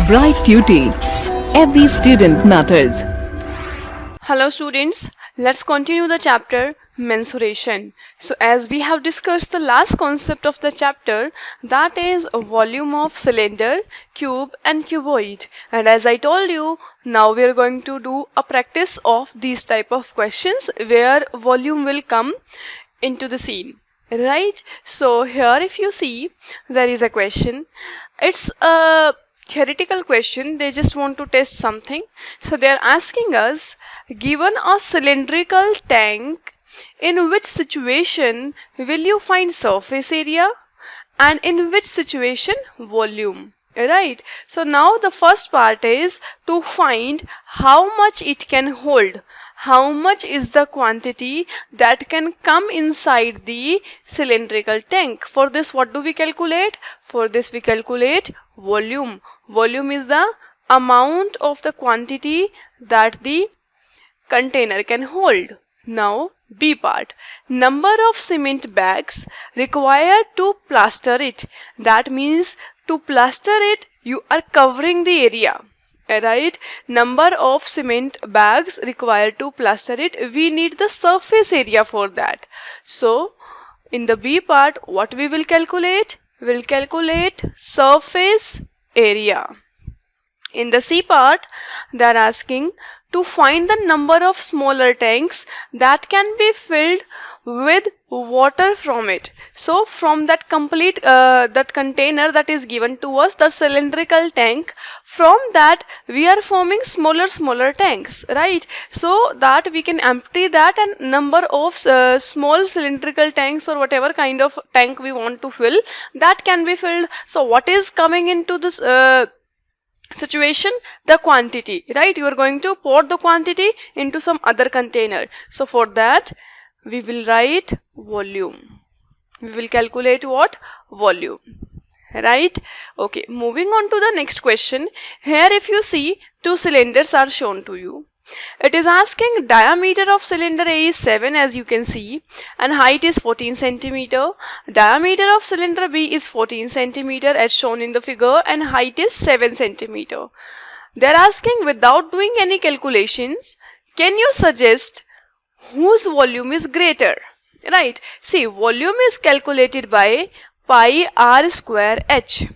Bright Tuty. Every student matters. Hello students, let's continue the chapter mensuration. So as we have discussed the last concept of the chapter, that is a volume of cylinder, cube and cuboid. And as I told you, now we are going to do a practice of these type of questions where volume will come into the scene. Right? So here if you see, there is a question. It's a theoretical question. They just want to test something. So they are asking us, given a cylindrical tank, in which situation will you find surface area and in which situation volume? Right? So now the first part is to find how much it can hold. How much is the quantity that can come inside the cylindrical tank? For this, what do we calculate? For this, we calculate volume. Volume is the amount of the quantity that the container can hold. Now, B part. Number of cement bags required to plaster it. That means to plaster it, you are covering the area. Right? Number of cement bags required to plaster it. We need the surface area for that. So, in the B part, what we will calculate? We'll calculate surface area. In the C part, they are asking to find the number of smaller tanks that can be filled with water from it. So from that complete that container that is given to us, the cylindrical tank, from that we are forming smaller tanks, right? So that we can empty that, and number of small cylindrical tanks or whatever kind of tank we want to fill, that can be filled. So what is coming into this situation? The quantity, right? You are going to pour the quantity into some other container. So for that we will write volume. We will calculate what? Volume. Right? Okay, moving on to the next question. Here if you see, two cylinders are shown to you. It is asking diameter of cylinder A is 7, as you can see, and height is 14 centimeter. Diameter of cylinder B is 14 centimeter as shown in the figure, and height is 7 centimeter. They are asking, without doing any calculations, can you suggest whose volume is greater? Right? See, volume is calculated by pi r square h.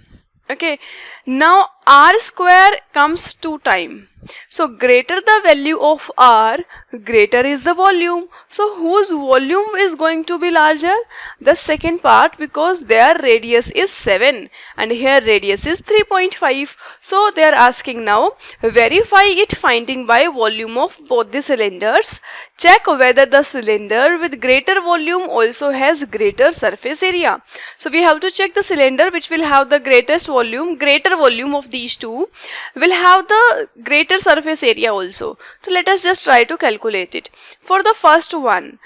Okay. Now r square comes 2 times. So greater the value of r, greater is the volume. So whose volume is going to be larger? The second part, because their radius is 7 and here radius is 3.5. So they are asking now, verify it finding by volume of both the cylinders. Check whether the cylinder with greater volume also has greater surface area. So we have to check the cylinder which will have the greatest volume, greater volume of these two will have the greater surface area also. So let us just try to calculate it. For the first one,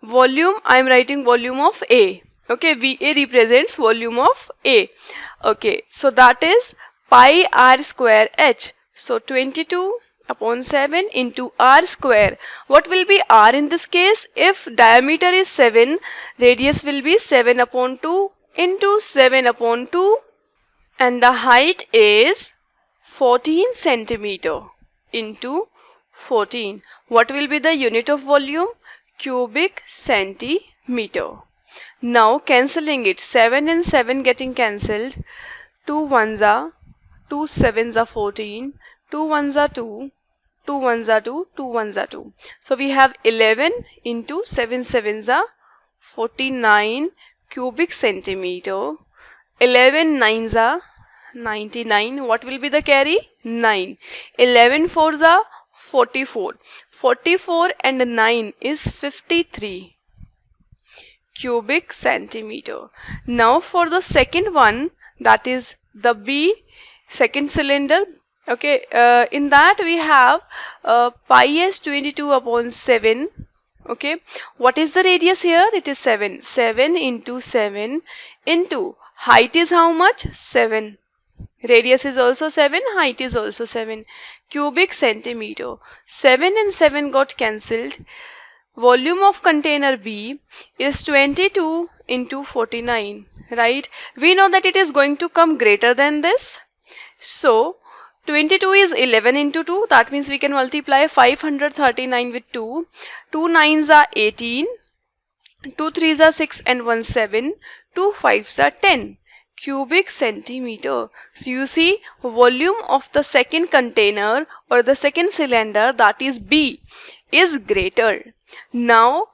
volume, I am writing volume of A. Okay, VA represents volume of A. Okay, so that is pi r square h. So 22 upon 7 into r square. What will be r in this case? If diameter is 7, radius will be 7 upon 2 into 7 upon 2, and the height is 14 centimeter into 14. What will be the unit of volume? Cubic centimeter. Now cancelling it, 7 and 7 getting cancelled. 2 ones are 2, 7s are 14, 2 ones are 2, 2 ones are 2, 2 ones are 2. So we have 11 into 7 sevens are 49 cubic centimeter. 11 nines are 99. What will be the carry? 9. 11 fours are 44. 44 and 9 is 53 cubic centimeter. Now for the second one, that is the B, second cylinder. Okay, in that we have pi s 22 upon 7. Okay, what is the radius here? It is 7. 7 into 7 into height is how much? 7. Radius is also 7, height is also 7. Cubic centimeter. 7 and 7 got cancelled. Volume of container B is 22 into 49, right? We know that it is going to come greater than this. So 22 is 11 into 2. That means we can multiply 539 with 2. 2 nines are 18. 2 threes are 6 and 1 7. 2 fives are 10 cubic centimeter. So you see, volume of the second container or the second cylinder, that is B, is greater. Now,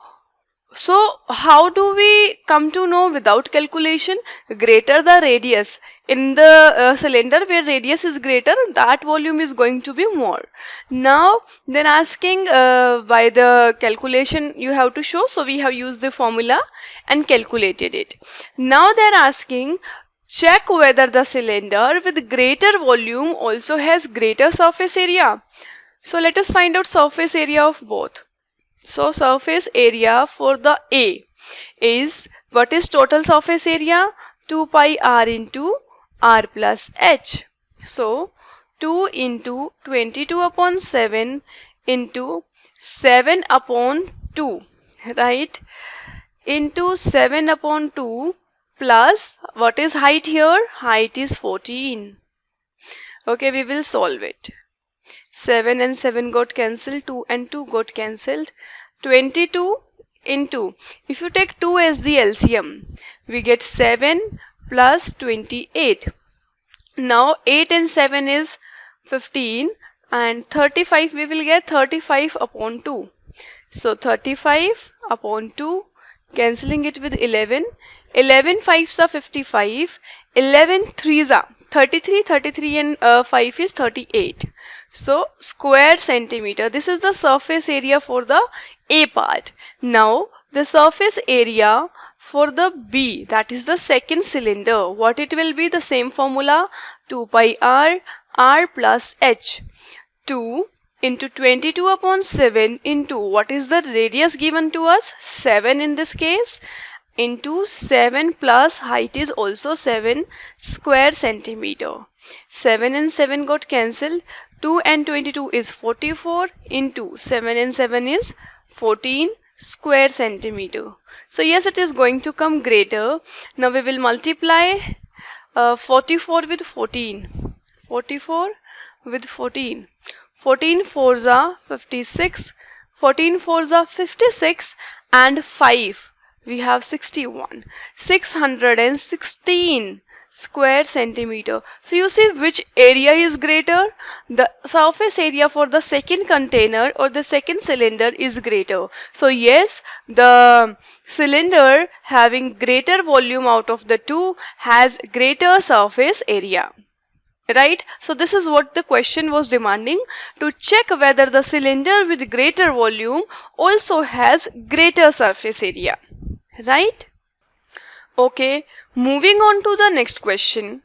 so how do we come to know without calculation? Greater the radius. In the cylinder where radius is greater, that volume is going to be more. Now then asking by the calculation you have to show. So we have used the formula and calculated it. Now they're asking, check whether the cylinder with greater volume also has greater surface area. So let us find out surface area of both. So surface area for the A is, what is total surface area? 2 pi r into r plus h. So 2 into 22 upon 7 into 7 upon 2, right? Into 7 upon 2 plus, what is height here? Height is 14. Okay, we will solve it. 7 and 7 got cancelled, 2 and 2 got cancelled. 22 into, if you take 2 as the LCM, we get 7 plus 28. Now 8 and 7 is 15 and 35 we will get 35 upon 2. So 35 upon 2, cancelling it with 11. 11 fives are 55. 11 threes are 33. 33 and 5 is 38. So square centimeter. This is the surface area for the A part. Now the surface area for the B, that is the second cylinder. What it will be? The same formula, 2 pi r plus h. 2 into 22 upon 7 into, what is the radius given to us? 7 in this case, into 7 plus height is also 7 square centimeter. 7 and 7 got cancelled. 2 and 22 is 44 into 7 and 7 is 14 square centimeter. So yes, it is going to come greater. Now we will multiply 44 with 14. 44 with 14. 14 fours are 56. 14 fours are 56 and 5. We have 61. 616 square centimeter. So you see which area is greater? The surface area for the second container or the second cylinder is greater. So yes, the cylinder having greater volume out of the two has greater surface area. Right? So this is what the question was demanding, to check whether the cylinder with greater volume also has greater surface area. Right? Okay, moving on to the next question.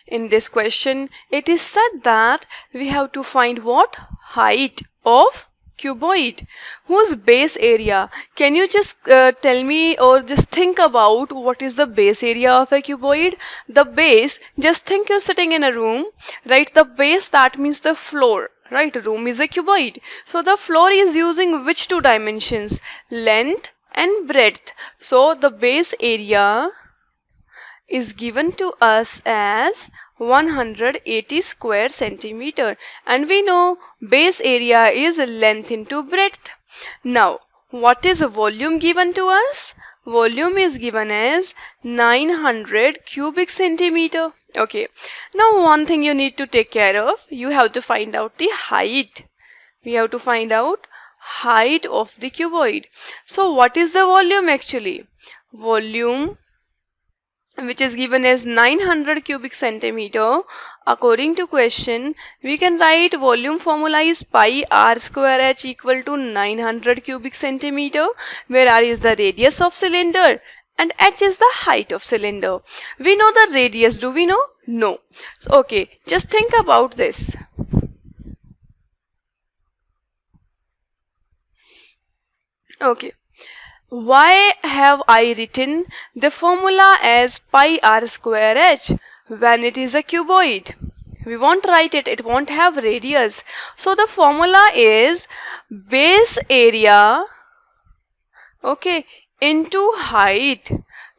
In this question, it is said that we have to find what? Height of cuboid. Whose base area? Can you just tell me or just think about what is the base area of a cuboid? The base, just think you're sitting in a room, right? The base, that means the floor, right? Room is a cuboid. So the floor is using which two dimensions? Length and breadth. So the base area is given to us as 180 square centimeter, and we know base area is length into breadth. Now what is volume given to us? Volume is given as 900 cubic centimeter. Okay, now one thing you need to take care of, you have to find out the height. We have to find out height of the cuboid. So what is the volume actually? Volume, which is given as 900 cubic centimeter. According to question, we can write volume formula is pi r square h equal to 900 cubic centimeter, where r is the radius of cylinder and h is the height of cylinder. We know the radius, do we know? No. So, okay, just think about this. Okay. Why have I written the formula as pi r square h when it is a cuboid? We won't write it, it won't have radius. So the formula is base area, okay, into height,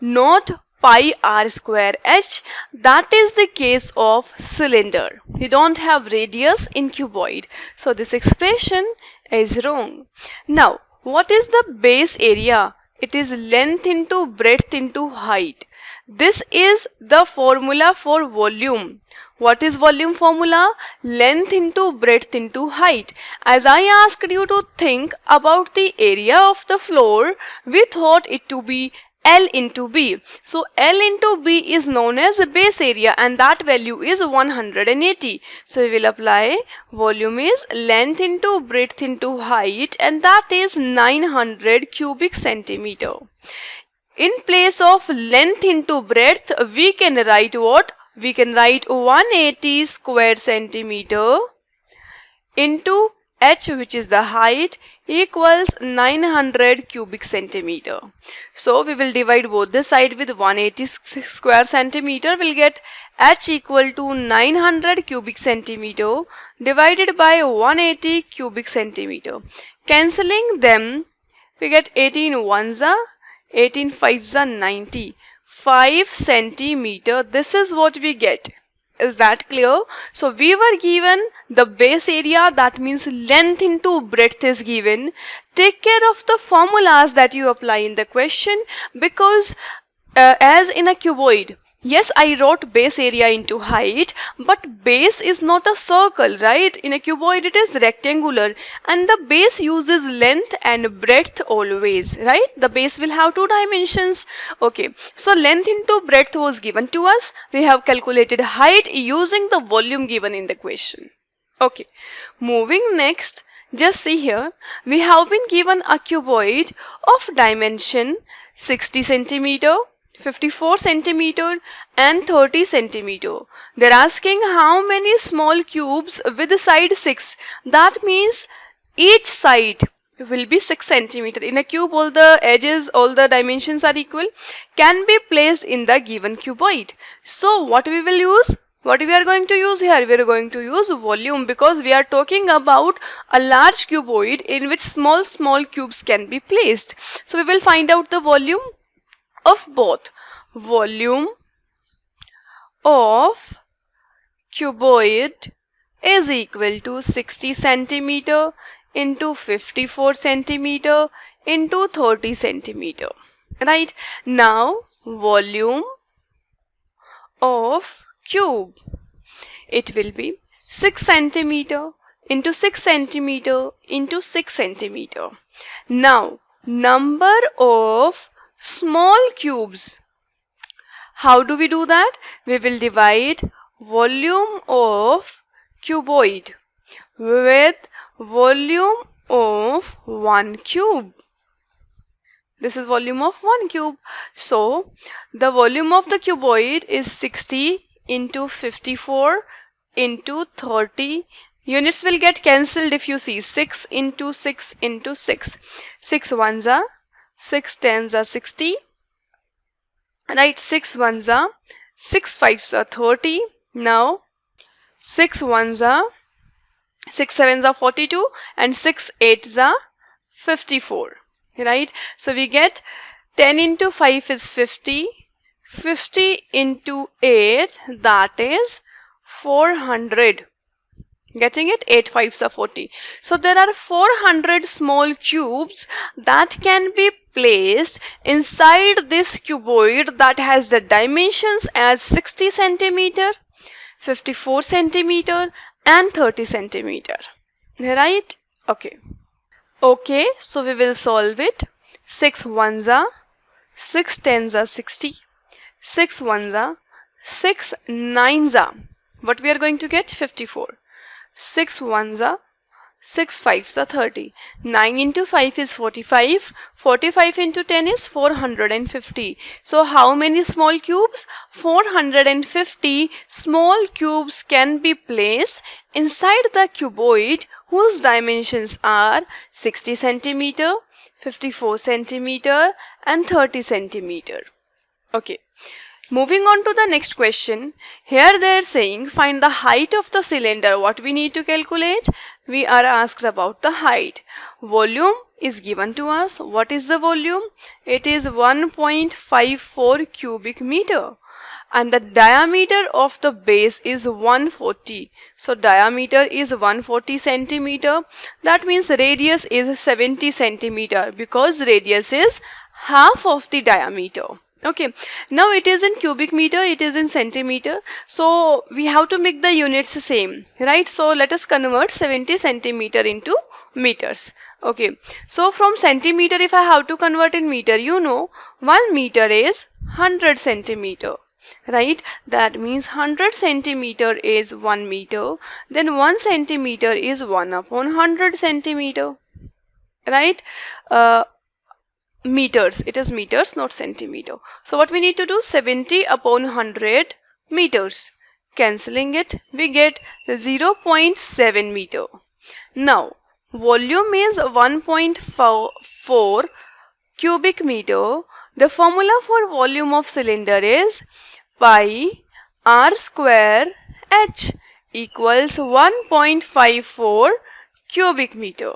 not pi r square h. That is the case of cylinder. We don't have radius in cuboid. So this expression is wrong. Now, what is the base area? It is length into breadth into height. This is the formula for volume. What is volume formula? Length into breadth into height. As I asked you to think about the area of the floor, we thought it to be L into B. So L into B is known as the base area and that value is 180. So we will apply volume is length into breadth into height and that is 900 cubic centimeter. In place of length into breadth, we can write what? We can write 180 square centimeter into h, which is the height, equals 900 cubic centimeter. So we will divide both the side with 180 square centimeter. We'll get h equal to 900 cubic centimeter divided by 180 cubic centimeter. Cancelling them, we get 18 ones are 18 fives are 90. 5 centimeter. This is what we get. Is that clear? So we were given the base area, that means length into breadth is given. Take care of the formulas that you apply in the question, because as in a cuboid, yes, I wrote base area into height, but base is not a circle, right? In a cuboid it is rectangular and the base uses length and breadth always, right? The base will have two dimensions. Okay, so length into breadth was given to us. We have calculated height using the volume given in the question. Okay, moving next, just see here, we have been given a cuboid of dimension 60 centimeter, 54 centimeter and 30 centimeter. They're asking how many small cubes with the side 6. That means each side will be 6 centimeter. In a cube, all the edges, all the dimensions are equal, can be placed in the given cuboid. So what we will use? What we are going to use here? We are going to use volume, because we are talking about a large cuboid in which small cubes can be placed. So we will find out the volume of both. Volume of cuboid is equal to 60 centimeter into 54 centimeter into 30 centimeter. Right? Now, volume of cube, it will be 6 centimeter into 6 centimeter into 6 centimeter. Now, number of small cubes. How do we do that? We will divide volume of cuboid with volume of one cube. This is volume of one cube. So the volume of the cuboid is 60 into 54 into 30. Units will get cancelled if you see 6 into 6 into 6. 6 ones are 6 tens are 60. Right, 6 ones are 6 fives are 30. Now 6 ones are 6 sevens are 42 and 6 eights are 54. Right, so we get 10 into 5 is 50. 50 into 8, that is 400. Getting it? 8 fives are 40. So there are 400 small cubes that can be placed inside this cuboid that has the dimensions as 60 centimeter, 54 centimeter and 30 centimeter. Right? Okay. Okay, so we will solve it. 6 ones are 6 tens are 60. 6 ones are 6 nines are. What we are going to get? 54. 6 ones are 6 fives are 30. 9 into 5 is 45. 45 into 10 is 450. So how many small cubes? 450 small cubes can be placed inside the cuboid whose dimensions are 60 centimeter, 54 centimeter and 30 centimeter. Okay. Moving on to the next question. Here they are saying find the height of the cylinder. What we need to calculate? We are asked about the height. Volume is given to us. What is the volume? It is 1.54 cubic meter. And the diameter of the base is 140. So diameter is 140 centimeter. That means radius is 70 centimeter, because radius is half of the diameter. Okay, now it is in cubic meter, it is in centimeter, so we have to make the units same, right? So let us convert 70 centimeter into meters. Okay, so from centimeter, if I have to convert in meter, 1 meter is 100 centimeter, right? That means 100 centimeter is 1 meter, then 1 centimeter is 1 upon 100 centimeter, right? Meters, it is meters, not centimeter. So what we need to do, 70 upon 100 meters. Cancelling it, we get 0.7 meter. Now volume is 1.4 cubic meter. The formula for volume of cylinder is pi r square h equals 1.54 cubic meter.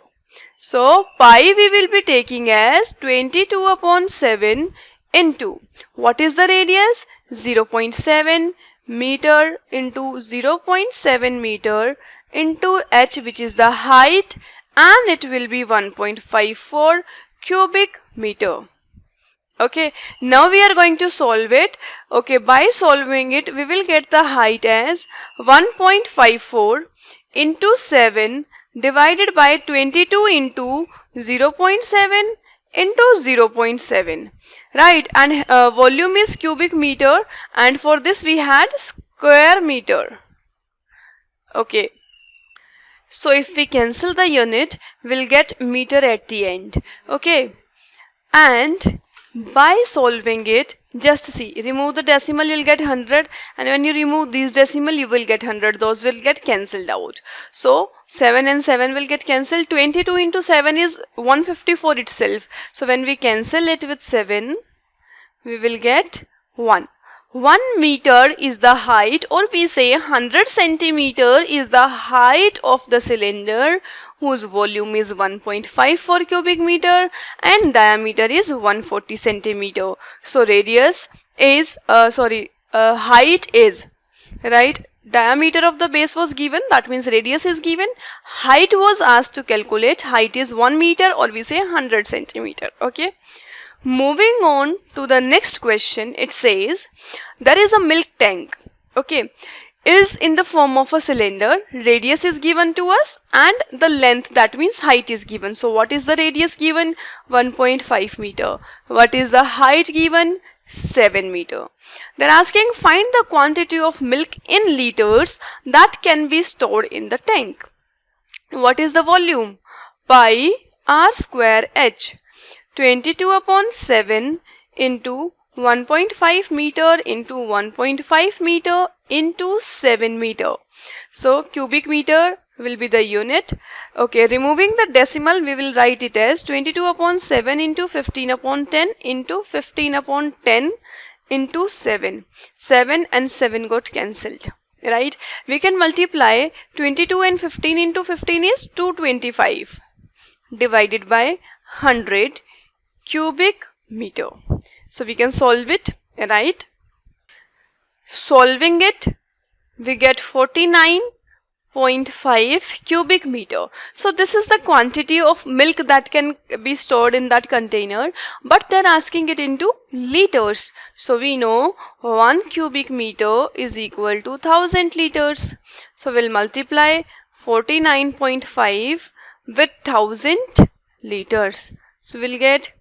So pi we will be taking as 22 upon 7 into, what is the radius? 0.7 meter into 0.7 meter into h, which is the height, and it will be 1.54 cubic meter. Okay, now we are going to solve it. Okay, by solving it, we will get the height as 1.54 into 7 divided by 22 into 0.7 into 0.7, right? And volume is cubic meter, and for this we had square meter. Okay, so if we cancel the unit, we'll get meter at the end. Okay, and by solving it, just see, remove the decimal, you'll get 100, and when you remove these decimal, you will get 100. Those will get cancelled out. So 7 and 7 will get cancelled. 22 into 7 is 154 itself. So when we cancel it with 7, we will get 1. 1 meter is the height, or we say 100 centimeter is the height of the cylinder, whose volume is 1.54 cubic meter and diameter is 140 centimeter. So radius is, height is, right? Diameter of the base was given, that means radius is given. Height was asked to calculate. Height is 1 meter, or we say 100 centimeter. Okay. Moving on to the next question, it says there is a milk tank, okay, is in the form of a cylinder. Radius is given to us and the length, that means height, is given. So what is the radius given? 1.5 meter. What is the height given? 7 meter. They're asking find the quantity of milk in liters that can be stored in the tank. What is the volume? Pi r square h. 22 upon 7 into 1.5 meter into 1.5 meter into 7 meter. So cubic meter will be the unit. Okay, removing the decimal, we will write it as 22 upon 7 into 15 upon 10 into 15 upon 10 into 7. 7 and 7 got cancelled. Right? We can multiply 22 and 15 into 15 is 225 divided by 100 cubic meter. So we can solve it, right? Solving it, we get 49.5 cubic meter. So this is the quantity of milk that can be stored in that container, but they're asking it into liters. So we know 1 cubic meter is equal to 1000 liters. So we'll multiply 49.5 with 1000 liters. So we'll get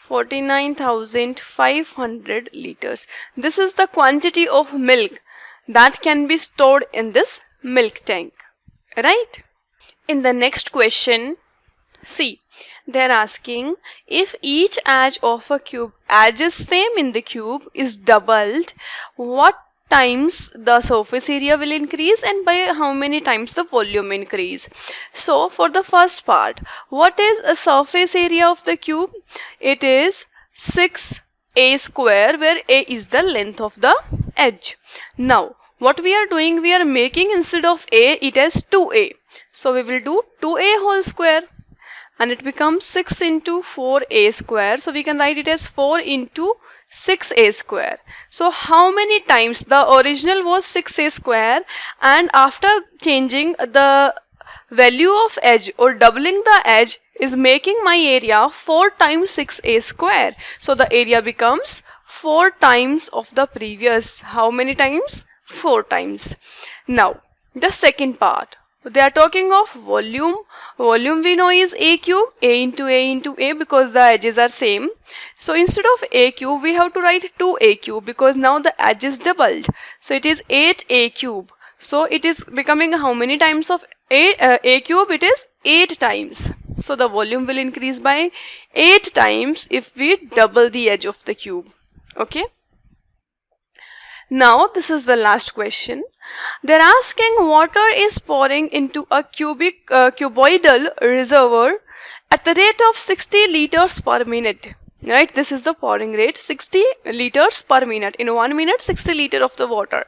49,500 liters. This is the quantity of milk that can be stored in this milk tank, right? In the next question, see, they're asking if each edge of a cube, edges same in the cube, is doubled, what times the surface area will increase and by how many times the volume increase. So for the first part, what is a surface area of the cube? It is 6a square, where a is the length of the edge. Now what we are doing, we are making instead of a it as 2a. So we will do 2a whole square. and it becomes 6 into 4a square. So we can write it as 4 into 6a square. So how many times? The original was 6a square, and after changing the value of edge or doubling the edge is making my area 4 times 6a square. So the area becomes 4 times of the previous. How many times? 4 times. Now the second part, they are talking of volume. Volume we know is a cube, a into a because the edges are same. So instead of a cube we have to write 2a cube because now the edge is doubled. So it is 8a cube. So it is becoming how many times of a cube? It is 8 times. So the volume will increase by 8 times if we double the edge of the cube. Okay. Now this is the last question. They're asking water is pouring into a cuboidal reservoir at the rate of 60 liters per minute. Right, this is the pouring rate, 60 liters per minute. In 1 minute 60 liter of the water.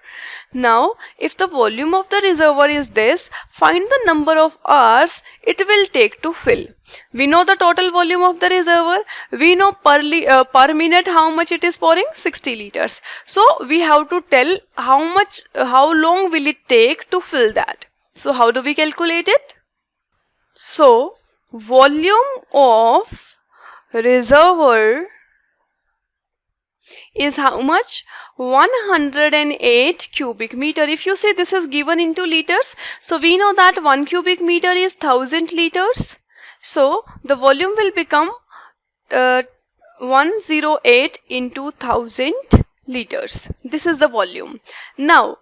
Now if the volume of the reservoir is this, find the number of hours it will take to fill. We know the total volume of the reservoir. We know per minute how much it is pouring, 60 liters. So we have to tell how long will it take to fill that. So how do we calculate it? So volume of reservoir is how much? 108 cubic meter. If you say this is given into liters, so we know that 1 cubic meter is 1000 liters. So the volume will become 108 into 1000 liters. This is the volume. Now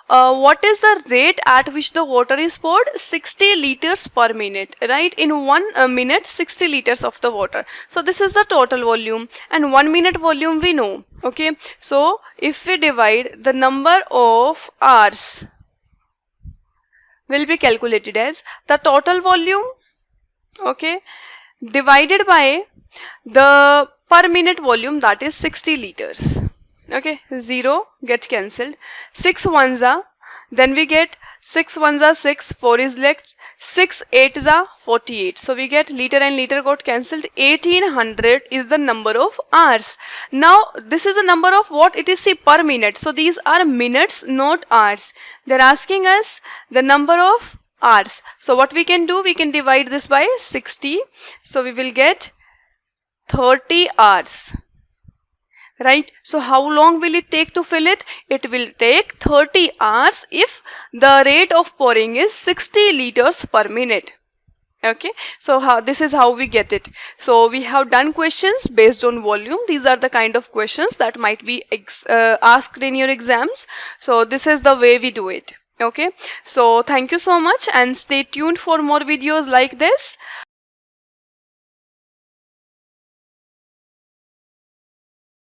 what is the rate at which the water is poured? 60 liters per minute, right? In 1 minute 60 liters of the water. So this is the total volume, and 1 minute volume we know. Okay, so if we divide, the number of hours will be calculated as the total volume, okay, divided by the per minute volume, that is 60 liters. Okay, 0 gets cancelled, 6 ones are, then we get 6 ones are 6, 4 is left, 6 8s are 48. So we get liter and liter got cancelled. 1800 is the number of hours. Now this is the number of what it is, see, per minute. So these are minutes, not hours. They're asking us the number of hours. So what we can do, we can divide this by 60. So we will get 30 hours. Right, so how long will it take to fill it? It will take 30 hours if the rate of pouring is 60 liters per minute. Okay, so this is how we get it. So we have done questions based on volume. These are the kind of questions that might be asked in your exams. So this is the way we do it. Okay, so thank you so much and stay tuned for more videos like this.